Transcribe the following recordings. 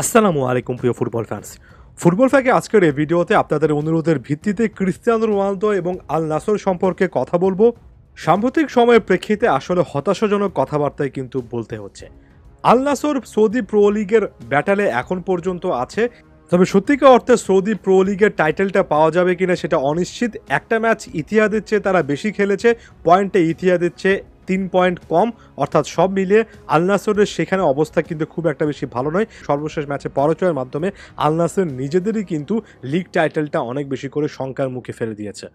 আসসালামু আলাইকুম প্রিয় ফুটবল ফ্যান্স। ফুটবল ফ্যাকে আজকের এই ভিডিওতে আপনাদের অনুরোধের ভিত্তিতে ক্রিস্টিয়ানো রোনালদো এবং আল নাসর সম্পর্কে কথা বলবো। সাম্প্রতিক সময়ের প্রেক্ষিতে আসলে হতাশাজনক কথাবার্তাই কিন্তু বলতে হচ্ছে। আল নাসর সৌদি প্রো লিগের ব্যাটেলে এখন পর্যন্ত আছে, তবে সত্যিকার অর্থে সৌদি প্রো লিগের টাইটেলটা পাওয়া যাবে কিনা সেটা অনিশ্চিত। একটা ম্যাচ ইতিহাদের চেয়ে তারা বেশি খেলেছে, পয়েন্টে ইতিহাদের চেয়ে 3 পয়েন্ট কম, অর্থাৎ সব মিলিয়ে আল নাসরের সেখানে অবস্থা কিন্তু খুব একটা বেশি ভালো নয়। সর্বশেষ ম্যাচে পরাজয়ের মাধ্যমে আল নাসর নিজেদেরই কিন্তু লিগ টাইটেলটা অনেক বেশি করে শঙ্কার মুখে ফেলে দিয়েছে।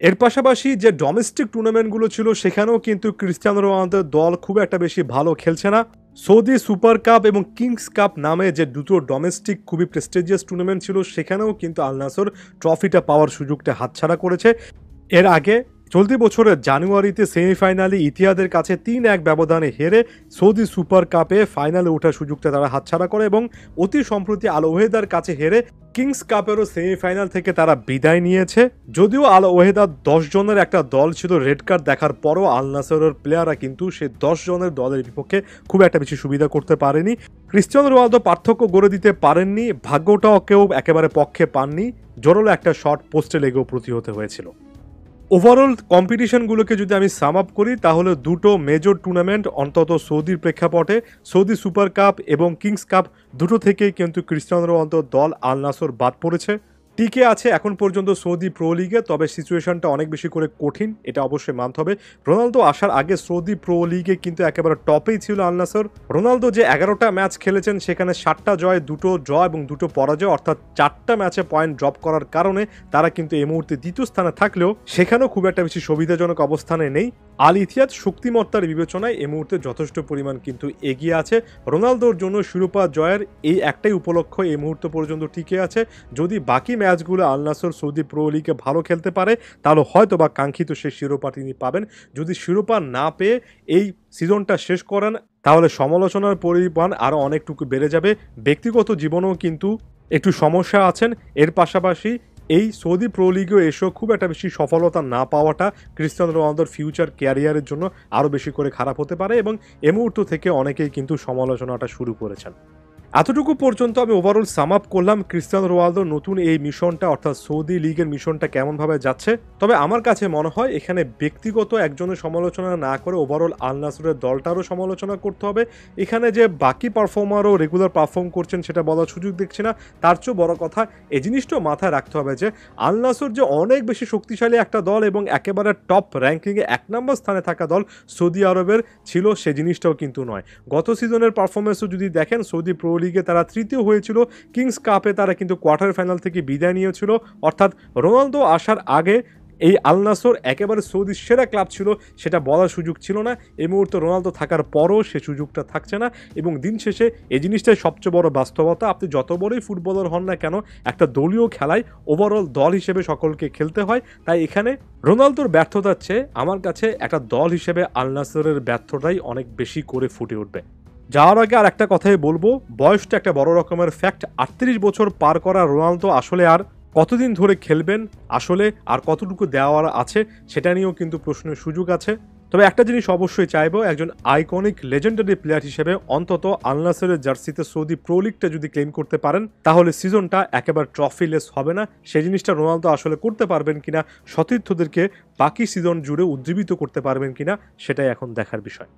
এর পাশাপাশি যে ডোমেস্টিক টুর্নামেন্টগুলো ছিল সেখানেও কিন্তু ক্রিস্টিয়ানো রোনালদোর দল খুব একটা বেশি ভালো খেলছে না। সৌদি সুপার কাপ এবং কিংস কাপ নামে যে দুটো ডোমেস্টিক খুবই প্রেস্টিজিয়াস টুর্নামেন্ট ছিল সেখানেও কিন্তু আল নাসর ট্রফিটা পাওয়ার সুযোগটা হাতছাড়া করেছে। এর আগে চলতি বছরের জানুয়ারিতে সেমিফাইনালে ইতিহাদের কাছে 3-1 ব্যবধানে হেরে সৌদি সুপার কাপে ফাইনালে ওঠার সুযোগটা তারা হাতছাড়া করে এবং অতি সম্প্রতি আল ওহেদার কাছে হেরে কিংস কাপেরও সেমিফাইনাল থেকে তারা বিদায় নিয়েছে। যদিও আল ওহেদা 10 জনের একটা দল ছিল, রেড কার্ড দেখার পরও আল নাসরের প্লেয়াররা কিন্তু সেই 10 জনের দলের বিপক্ষে খুব একটা বেশি সুবিধা করতে পারেনি। ক্রিস্টিয়ানো রোনালদো পার্থক্য গড়ে দিতে পারেননি, ভাগ্যটাও কেউ একেবারে পক্ষে পাননি। জোরালো একটা শট পোস্টে লেগেও প্রতিহত হয়েছিল। ওভারঅল কম্পিটিশনগুলোকে যদি আমি সাম আপ করি তাহলে দুটো মেজর টুর্নামেন্ট অন্তত সৌদির প্রেক্ষাপটে সৌদি সুপার কাপ এবং কিংস কাপ দুটো থেকেই কিন্তু ক্রিস্টিয়ানো রোনালদোর দল আল নাসর বাদ পড়েছে। টিকে আছে এখন পর্যন্ত সৌদি প্রো লিগে, তবে সিচুয়েশনটা অনেক বেশি করে কঠিন, এটা অবশ্যই মানতে হবে। রোনালদো আসার আগে সৌদি প্রো লিগে কিন্তু একেবারে টপেই ছিল আল নাসর। রোনালদো যে 11টা ম্যাচ খেলেছেন সেখানে 7টা জয়, 2টো ড্র এবং 2টো পরাজয়, অর্থাৎ 4টা ম্যাচে পয়েন্ট ড্রপ করার কারণে তারা কিন্তু এই মুহূর্তে দ্বিতীয় স্থানে থাকলেও সেখানেও খুব একটা বেশি সুবিধাজনক অবস্থানে নেই। আল ইতিহাদ শক্তিমত্তার বিবেচনায় এই মুহূর্তে যথেষ্ট পরিমাণ কিন্তু এগিয়ে আছে। রোনালদোর জন্য শিরোপা জয়ের এই একটাই উপলক্ষ এই মুহূর্ত পর্যন্ত টিকে আছে। যদি বাকি ম্যাচগুলো আল নাসর সৌদি প্রো লিগে ভালো খেলতে পারে তাহলে হয়তো বা কাঙ্ক্ষিত সেই শিরোপা তিনি পাবেন। যদি শিরোপা না পেয়ে এই সিজনটা শেষ করেন তাহলে সমালোচনার পরিমাণ আরও অনেকটুকু বেড়ে যাবে। ব্যক্তিগত জীবনেও কিন্তু একটু সমস্যা আছেন। এর পাশাপাশি এই সৌদি প্রো লিগেও এসেও খুব একটা বেশি সফলতা না পাওয়াটা ক্রিস্টিয়ানো রোনালদোর ফিউচার ক্যারিয়ারের জন্য আরও বেশি করে খারাপ হতে পারে এবং এ মুহূর্ত থেকে অনেকেই কিন্তু সমালোচনাটা শুরু করেছেন। এতটুকু পর্যন্ত আমি ওভারঅল সাম আপ করলাম ক্রিস্টিয়ানো রোনালদোর নতুন এই মিশনটা, অর্থাৎ সৌদি লিগের মিশনটা কেমনভাবে যাচ্ছে। তবে আমার কাছে মনে হয় এখানে ব্যক্তিগত একজনের সমালোচনা না করে ওভারঅল আল নাসরের দলটারও সমালোচনা করতে হবে। এখানে যে বাকি পারফর্মারও রেগুলার পারফর্ম করছেন সেটা বলার সুযোগ দেখছি না। তার চেয়েও বড় কথা এই জিনিসটাও মাথায় রাখতে হবে যে আল নাসর যে অনেক বেশি শক্তিশালী একটা দল এবং একেবারে টপ র্যাঙ্কিংয়ে 1 নম্বর স্থানে থাকা দল সৌদি আরবের ছিল সে জিনিসটাও কিন্তু নয়। গত সিজনের পারফরমেন্সও যদি দেখেন সৌদি প্রো লিগে তারা তৃতীয় হয়েছিল, কিংস কাপে তারা কিন্তু কোয়ার্টার ফাইনাল থেকে বিদায় নিয়েছিল। অর্থাৎ রোনালদো আসার আগে এই আল নাসর একেবারে সৌদির সেরা ক্লাব ছিল সেটা বলার সুযোগ ছিল না। এই মুহূর্তে রোনালদো থাকার পরও সে সুযোগটা থাকছে না এবং দিন শেষে এই জিনিসটাই সবচেয়ে বড় বাস্তবতা। আপনি যত বড়ই ফুটবলার হন না কেন একটা দলীয় খেলায় ওভারঅল দল হিসেবে সকলকে খেলতে হয়। তাই এখানে রোনালদোর ব্যর্থতার চেয়ে আমার কাছে একটা দল হিসেবে আল নাসরের ব্যর্থতাই অনেক বেশি করে ফুটে উঠবে। যাওয়ার আগে আর একটা কথাই বলবো, বয়সটা একটা বড় রকমের ফ্যাক্ট। 38 বছর পার করা রোনালদো আসলে আর কতদিন ধরে খেলবেন, আসলে আর কতটুকু দেওয়ার আছে সেটা নিয়েও কিন্তু প্রশ্নের সুযোগ আছে। তবে একটা জিনিস অবশ্যই চাইবো, একজন আইকনিক লেজেন্ডারি প্লেয়ার হিসেবে অন্তত আল নাসরের জার্সিতে সৌদি প্রো লিগটা যদি ক্লেম করতে পারেন তাহলে সিজনটা একেবারে ট্রফিলেস হবে না। সেই জিনিসটা রোনালদো আসলে করতে পারবেন কিনা, সতীর্থদেরকে বাকি সিজন জুড়ে উজ্জীবিত করতে পারবেন কিনা সেটাই এখন দেখার বিষয়।